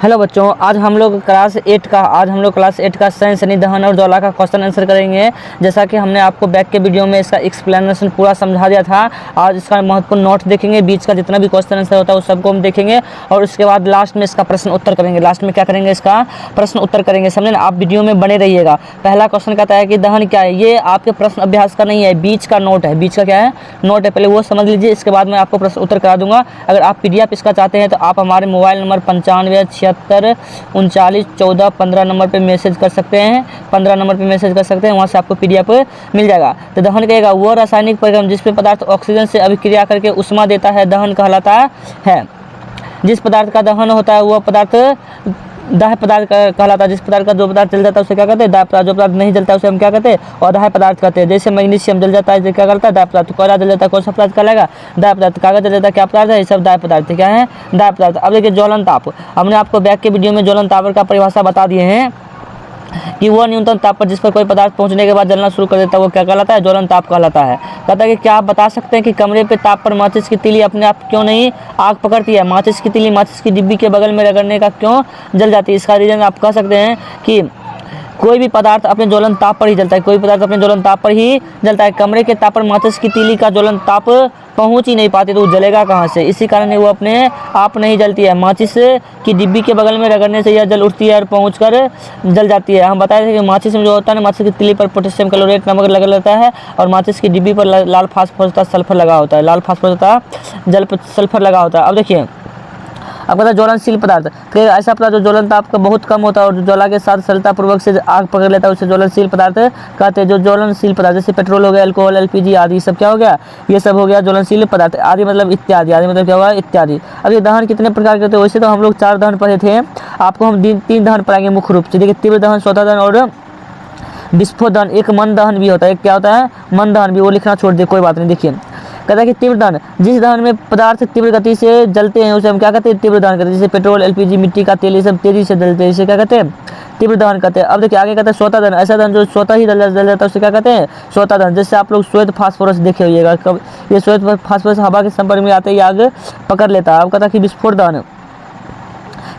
Hello बच्चों, आज हम लोग क्लास 8 का साइंस यानी दहन और ज्वाला का क्वेश्चन आंसर करेंगे। जैसा कि हमने आपको बैक के वीडियो में इसका एक्सप्लेनेशन पूरा समझा दिया था। आज इसका महत्वपूर्ण नोट देखेंगे, बीच का जितना भी क्वेश्चन आंसर होता है उस सबको हम देखेंगे और उसके बाद लास्ट में इसका प्रश्न उत्तर करेंगे। लास्ट में क्या करेंगे? इसका प्रश्न उत्तर करेंगे, समझे ना। आप वीडियो में बने रहिएगा। पहला क्वेश्चन कहता है कि दहन क्या है। ये आपके प्रश्न अभ्यास का नहीं है, बीच का नोट है। बीच का क्या है? नोट है। पहले वो समझ लीजिए, इसके बाद मैं आपको प्रश्न उत्तर करा दूंगा। अगर आप PDF इसका चाहते हैं तो आप हमारे मोबाइल नंबर 95 76 39 14 15 नंबर पे मैसेज कर सकते हैं। 15 नंबर पे मैसेज कर सकते हैं, वहाँ से आपको PDF मिल जाएगा। तो दहन कहेगा वो रासायनिक परिक्रम जिसपे पदार्थ ऑक्सीजन से अभिक्रिया करके उष्मा देता है, दहन कहलाता है। जिस पदार्थ का दहन होता है वह पदार्थ दाह्य पदार्थ कहलाता है। जिस पदार्थ का जो पदार्थ जल जाता है उसे क्या कहते हैं? दाह्य पदार्थ। जो पदार्थ नहीं जलता है उसे हम क्या कहते हैं? अदाह्य पदार्थ कहते हैं। जैसे मैग्नीशियम जल जाता है, इसे क्या करता है? दाह्य पदार्थ। कोयला जल जाता है, कौन सा पदार्थ कहलाएगा? दाह्य पदार्थ। कागज जल जाता है, क्या पदार्थ है? ये सब दाह्य पदार्थ क्या है? दाह्य पदार्थ। अब देखिए ज्वलन ताप, हमने आपको बैक के वीडियो में ज्वलन ताप का परिभाषा बता दिए हैं कि वह न्यूनतम ताप पर जिस पर कोई पदार्थ पहुंचने के बाद जलना शुरू कर देता है वो क्या कहलाता है? ज्वलन ताप कहलाता है। कहता है कि क्या आप बता सकते हैं कि कमरे पे ताप पर माचिस की तीली अपने आप क्यों नहीं आग पकड़ती है? माचिस की तीली माचिस की डिब्बी के बगल में रगड़ने का क्यों जल जाती है? इसका रीजन आप कह सकते हैं कि कोई भी पदार्थ अपने ज्वलन ताप पर ही जलता है। कोई पदार्थ अपने ज्वलन ताप पर ही जलता है। कमरे के ताप पर माचिस की तीली का ज्वलन ताप पहुंच ही नहीं पाती तो वो जलेगा कहाँ से? इसी कारण वो अपने आप नहीं जलती है। माचिस की डिब्बी के बगल में रगड़ने से यह जल उठती है और पहुंचकर जल जाती है। हम बताए थे कि माचिस में जो होता है ना, माचिस की तीली पर पोटेशियम क्लोरेट नमक लगा रहता है और माचिस की डिब्बी पर लाल फास्फोरस का सल्फर लगा होता है। लाल फास्फोरस का जल पर सल्फर लगा होता है। अब देखिए, अब कहता है ज्वलनशील पदार्थ, कि ऐसा पदार्थ जो ज्वलन ताप का बहुत कम होता है और जो ज्वाला के साथ सरलता पूर्वक से आग पकड़ लेता है उसे ज्वलनशील पदार्थ कहते हैं। जो ज्वलनशील पदार्थ जैसे पेट्रोल हो गया, अल्कोहल, LPG आदि सब क्या हो गया? ये सब हो गया ज्वलनशील पदार्थ। आदि मतलब इत्यादि, आदि मतलब क्या हुआ? इत्यादि। अब ये दहन कितने प्रकार के होते हैं? वैसे तो हम लोग 4 दहन पढ़े थे, आपको हम 3 दहन पढ़ाएंगे मुख्य रूप से। देखिए, तीव्र दहन, स्वतः दहन और विस्फोट दहन। एक मन दहन भी होता है। एक क्या होता है? मन दहन भी। वो लिखना छोड़ दे, कोई बात नहीं। देखिए कहता है कि तीव्र दहन, जिस दहन में पदार्थ तीव्र गति से जलते हैं उसे हम क्या कहते हैं? तीव्र दहन कहते हैं। जैसे पेट्रोल, LPG, मिट्टी का तेल, ये सब तेजी से जलते हैं, इसे क्या कहते हैं? तीव्र दहन कहते हैं। अब देखिए आगे कहते हैं स्वतः दहन, ऐसा दहन जो स्वतः ही जल जाता है उसे क्या कहते हैं? स्वतः दहन। जैसे आप लोग श्वेत फास्फोरस देखे होइएगा, कब ये श्वेत फास्फोरस हवा के संपर्क में आते ही आग पकड़ लेता है। अब कहता है कि विस्फोट दहन,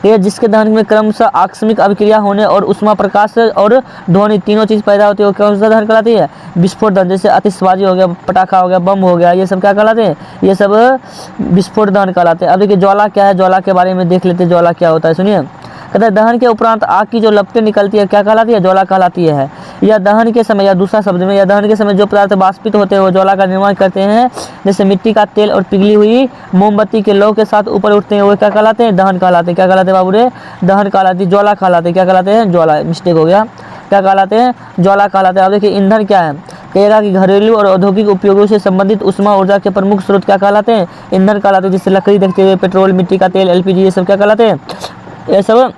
ये जिसके दहन में क्रमशः आकस्मिक अभिक्रिया होने और उष्मा, प्रकाश और ध्वनि तीनों चीज पैदा होती है, वो कौन सा दहन कहलाती है? विस्फोट दहन। जैसे आतिशबाजी हो गया, पटाखा हो गया, बम हो गया, ये सब क्या कहलाते हैं? ये सब विस्फोट दहन कहलाते हैं। अब देखिए ज्वाला क्या है, ज्वाला के बारे में देख लेते हैं, ज्वाला क्या होता है। सुनिए, कहता है दहन के उपरांत आग की जो लपटें निकलती है क्या कहलाती है? ज्वाला कहलाती है। या दहन के समय, या दूसरा शब्द में, या दहन के समय जो पदार्थ वाष्पित होते हैं वो ज्वाला का निर्माण करते हैं। जैसे मिट्टी का तेल और पिघली हुई मोमबत्ती के लौ के साथ ऊपर उठते हैं, वो क्या कहलाते हैं? दहन कहलाते हैं। क्या कहलाते हैं बाबू रे? दहन कहलाती है। ज्वाला कहलाते हैं। क्या कहलाते हैं? ज्वाला, मिस्टेक हो गया। क्या कहलाते हैं? ज्वाला कहलाते हैं। अब देखिए ईंधन क्या है? कहेगा कि घरेलू और औद्योगिक उपयोगों से संबंधित उष्मा ऊर्जा के प्रमुख स्रोत क्या कहलाते हैं? ईंधन कहलाते हैं। जिससे लकड़ी देखते हुए पेट्रोल, मिट्टी का तेल, LPG ये सब क्या कहलाते हैं? ये सब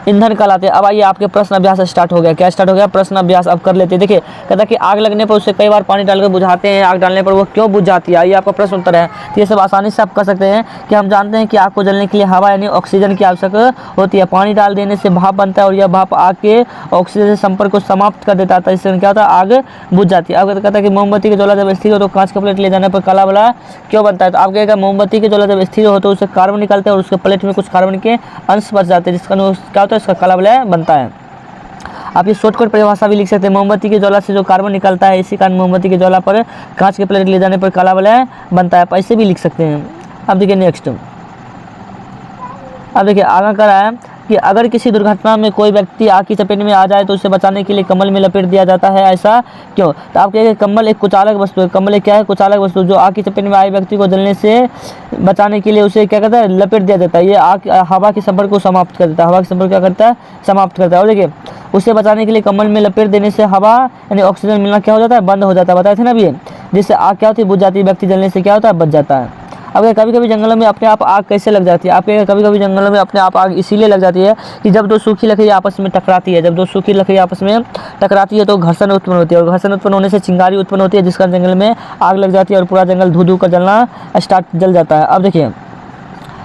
ईंधन कहलाते हैं। अब आइए आपके प्रश्न अभ्यास स्टार्ट हो गया। क्या स्टार्ट हो गया? प्रश्न अभ्यास अब कर लेते हैं। देखिए कहता है कि आग लगने पर उसे कई बार पानी डालकर बुझाते हैं, आग डालने पर वो क्यों बुझ जाती है? ये आपका प्रश्न उत्तर है। तो ये सब आसानी से आप कर सकते हैं कि हम जानते हैं कि आग को जलने के लिए हवा यानी ऑक्सीजन की आवश्यकता होती है। पानी डाल देने से भाप बनता है और यह भाप आग के ऑक्सीजन से संपर्क को समाप्त कर देता है, इससे क्या होता है? आग बुझ जाती है। अब कहता है कि मोमबत्ती के ज्वाला जब स्थिर हो तो कांच का प्लेट ले जाने पर काला वाला क्यों बनता है? तो आप कहेगा मोमबत्ती के ज्वाला जब स्थिर हो तो उससे कार्बन निकलते हैं और उसके प्लेट में कुछ कार्बन के अंश बच जाते हैं, जिसका क्या होता है? इसका काला वाला बनता है। आप ये शॉर्टकट परिभाषा भी लिख सकते हैं। मोमबत्ती के ज्वाला से जो कार्बन निकलता है, इसी कारण मोमबत्ती के ज्वाला पर कांच के प्लेट ले जाने पर काला वलय बनता है। ऐसे भी लिख सकते हैं। अब देखिए नेक्स्ट, अब देखिए आगे कर रहा है कि अगर किसी दुर्घटना में कोई व्यक्ति आग की चपेट में आ जाए तो उसे बचाने के लिए कम्बल में लपेट दिया जाता है, ऐसा क्यों? तो आप कहेंगे कम्बल एक कुचालक वस्तु है। कम्बल एक क्या है? कुचालक वस्तु, जो आग की चपेट में आए व्यक्ति को जलने से बचाने के लिए उसे क्या कहता है? लपेट दिया जाता है। ये आग हवा के संपर्क को समाप्त कर देता है। हवा के संपर्क क्या करता है? समाप्त करता है। और देखिए उसे बचाने के लिए कम्बल में लपेट देने से हवा यानी ऑक्सीजन मिलना क्या हो जाता है? बंद हो जाता है। बताए थे ना अभी, जिससे आग क्या होती है? बुझ जाती है। व्यक्ति जलने से क्या होता है? बच जाता है। अब कभी कभी जंगलों में अपने आप आग कैसे लग जाती है? आपके कभी कभी जंगलों में अपने आप आग इसीलिए लग जाती है कि जब दो सूखी लकड़ी आपस में टकराती है। जब दो सूखी लकड़ी आपस में टकराती है तो घर्षण उत्पन्न होती है और घर्षण उत्पन्न होने से चिंगारी उत्पन्न होती है, जिसका जंगल में आग लग जाती है और पूरा जंगल धू धू कर जलना स्टार्ट जल जाता है। अब देखिए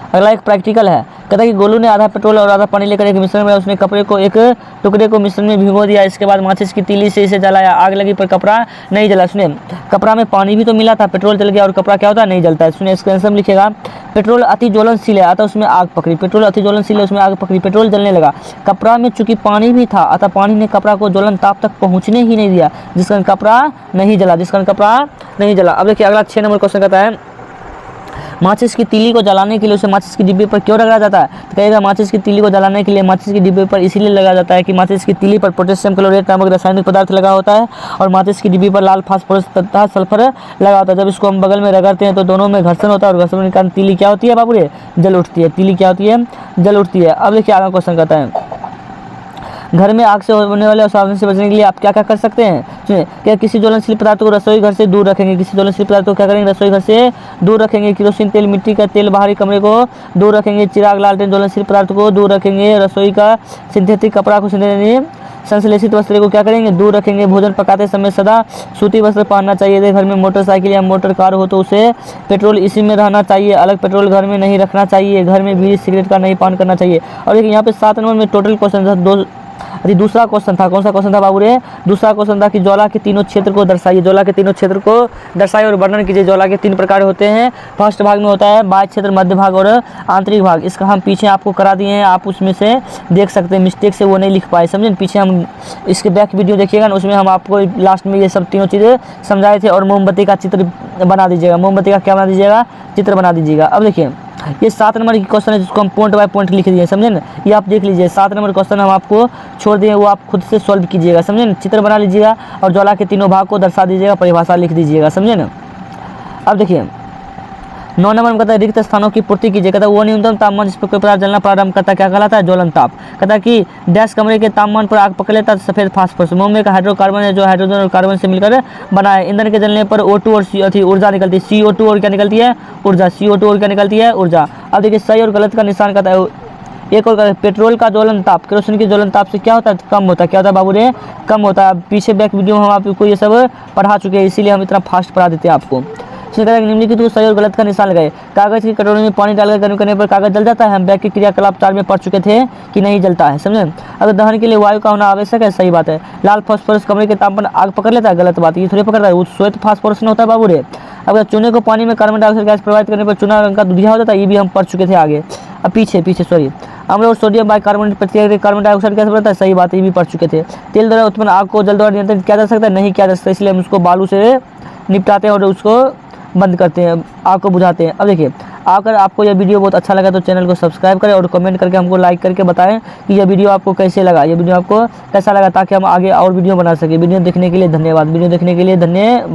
अगला एक प्रैक्टिकल है कहता है कि गोलू ने आधा पेट्रोल और आधा पानी लेकर एक मिश्रण में उसने कपड़े को एक टुकड़े को मिश्रण में भिगो दिया। इसके बाद माचिस की तीली से इसे जलाया। आग लगी पर कपड़ा नहीं जला। सुनिए, कपड़ा में पानी भी तो मिला था, पेट्रोल जल गया और कपड़ा क्या होता है, नहीं जलता है। सुनिए, इसका आंसर लिखिएगा, पेट्रोल अति ज्वलनशील है अतः उसमें आग पकड़ी। पेट्रोल अति ज्वलनशील है, उसमें आग पकड़ी, पेट्रोल जलने लगा। कपड़ा में चूंकि पानी भी था अतः पानी ने कपड़ा को ज्वलन ताप तक पहुंचने ही नहीं दिया, जिस कारण कपड़ा नहीं जला, जिस कारण कपड़ा नहीं जला। अब देखिए अगला 6 नंबर क्वेश्चन कहता है, माचिस की तीली को जलाने के लिए उसे माचिस की डिब्बे पर क्यों रगड़ा जाता है? तो कहेगा माचिस की तीली को जलाने के लिए माचिस की डिब्बे पर इसीलिए लगाया जाता है कि माचिस की तीली पर पोटेशियम क्लोराइड नामक रासायनिक पदार्थ लगा होता है और माचिस की डिब्बी पर लाल फास्फोरस तथा सल्फर लगा होता है। जब इसको हम बगल में रगड़ते हैं तो दोनों में घर्षण होता है और घर्षण के कारण तीली क्या होती है बाबू रे, जल उठती है। तीली क्या होती है, जल उठती है। अब देखिए आगे क्वेश्चन कहता है, घर में आग से होने वाले सावधानी से बचने के लिए आप क्या क्या कर सकते हैं? सुनिए, क्या किसी ज्वलनशील पदार्थ को रसोई घर से दूर रखेंगे। किसी ज्वलनशील पदार्थ को क्या करेंगे, रसोई घर से दूर रखेंगे। केरोसिन तेल, मिट्टी का तेल बाहरी कमरे को दूर रखेंगे। चिराग, लालटेन ज्वलनशील पदार्थ को दूर रखेंगे। रसोई का सिंथेटिक कपड़ा को संश्लेषित वस्त्र को क्या करेंगे, दूर रखेंगे। भोजन पकाते समय सदा सूती वस्त्र पहनना चाहिए। यदि घर में मोटरसाइकिल या मोटर कार हो तो उसे पेट्रोल इसी में रहना चाहिए, अलग पेट्रोल घर में नहीं रखना चाहिए। घर में बीड़ी सिगरेट का नहीं पान करना चाहिए। और देखिए यहाँ पे 7 नंबर में टोटल क्वेश्चन था, दूसरा क्वेश्चन था। कौन सा क्वेश्चन था बाबू रे? दूसरा क्वेश्चन था कि ज्वाला के तीनों क्षेत्र को दर्शाइए। ज्वाला के तीनों क्षेत्र को दर्शाइए और वर्णन कीजिए। ज्वाला के 3 प्रकार होते हैं। फर्स्ट भाग में होता है बाह्य क्षेत्र, मध्य भाग और आंतरिक भाग। इसका हम पीछे आपको करा दिए हैं, आप उसमें से देख सकते हैं। मिस्टेक से वो नहीं लिख पाए, समझे। पीछे हम इसके बैक वीडियो देखिएगा ना, उसमें हम आपको लास्ट में ये सब तीनों चीज़ें समझाए थे। और मोमबत्ती का चित्र बना दीजिएगा। मोमबत्ती का क्या बना दीजिएगा, चित्र बना दीजिएगा। अब देखिए ये 7 नंबर की क्वेश्चन है जिसको हम पॉइंट बाय पॉइंट लिख दिए, समझे ना। ये आप देख लीजिए, 7 नंबर क्वेश्चन हम आपको छोड़ दिए, वो आप खुद से सॉल्व कीजिएगा, समझे ना। चित्र बना लीजिएगा और ज्वाला के तीनों भाग को दर्शा दीजिएगा, परिभाषा लिख दीजिएगा, समझे ना। अब देखिए 9 नंबर में कहता है रिक्त स्थानों की पूर्ति कीजिए। कहता है वो न्यूनतम तापमान जिस पर कोई पदार्थ जलना प्रारंभ करता है क्या कहलाता है, ज्वलन ताप। कहता है कि डैश कमरे के तापमान पर आग पकड़ लेता है सफेद फास्फोरस। मोम में एक हाइड्रोकार्बन है जो हाइड्रोजन और कार्बन से मिलकर बना है। ईंधन के जलने पर O2 और ऊर्जा निकलती है। CO2 और क्या निकलती है, ऊर्जा। CO2 और क्या निकलती है, ऊर्जा। अब देखिए सही और गलत का निशान कहता है। एक और पेट्रोल का ज्वलन ताप केरोसिन के ज्वलन ताप से क्या होता है, कम होता है। क्या होता है बाबू रे, कम होता है। पीछे बैक वीडियो में हम आपको ये सब पढ़ा चुके हैं, इसीलिए हम इतना फास्ट पढ़ा देते हैं आपको। निम्नलिखित को सही और गलत का निशान लगाए। कागज की कटोरी में पानी डालकर गर्म करने पर कागज जल जाता है। हम बैक के क्रियाकलाप 4 में पढ़ चुके थे कि नहीं जलता है, समझे। अगर दहन के लिए वायु का होना आवश्यक है, सही बात है। लाल फास्फोरस कमरे के तापमान आग पकड़ लेता है, गलत बात। ये थोड़ी पकड़ता है, वो श्वेत फास्फोरस में होता है बाबू रे। अगर चूने को पानी में कार्बन डाइऑक्साइड गैस प्रभावित करने पर चूना रंग का दूधिया हो जाता है, ये भी हम पढ़ चुके थे आगे। अब पीछे सॉरी, अम्ल और सोडियम बाइकार्बोनेट प्रतिक्रिया कार्बन डाइऑक्साइड गैस बनता है, सही बात है, ये भी पढ़ चुके थे। तेल द्वारा उत्पन्न आग को जल द्वारा नियंत्रित किया जा सकता है, नहीं किया जा सकता, इसलिए हम उसको बालू से निपटाते हैं और उसको बंद करते हैं, आग को बुझाते हैं। अब देखिए अगर आपको यह वीडियो बहुत अच्छा लगा तो चैनल को सब्सक्राइब करें और कमेंट करके हमको लाइक करके बताएं कि यह वीडियो आपको कैसे लगा, यह वीडियो आपको कैसा लगा, ताकि हम आगे और वीडियो बना सकें। वीडियो देखने के लिए धन्यवाद। वीडियो देखने के लिए धन्यवाद।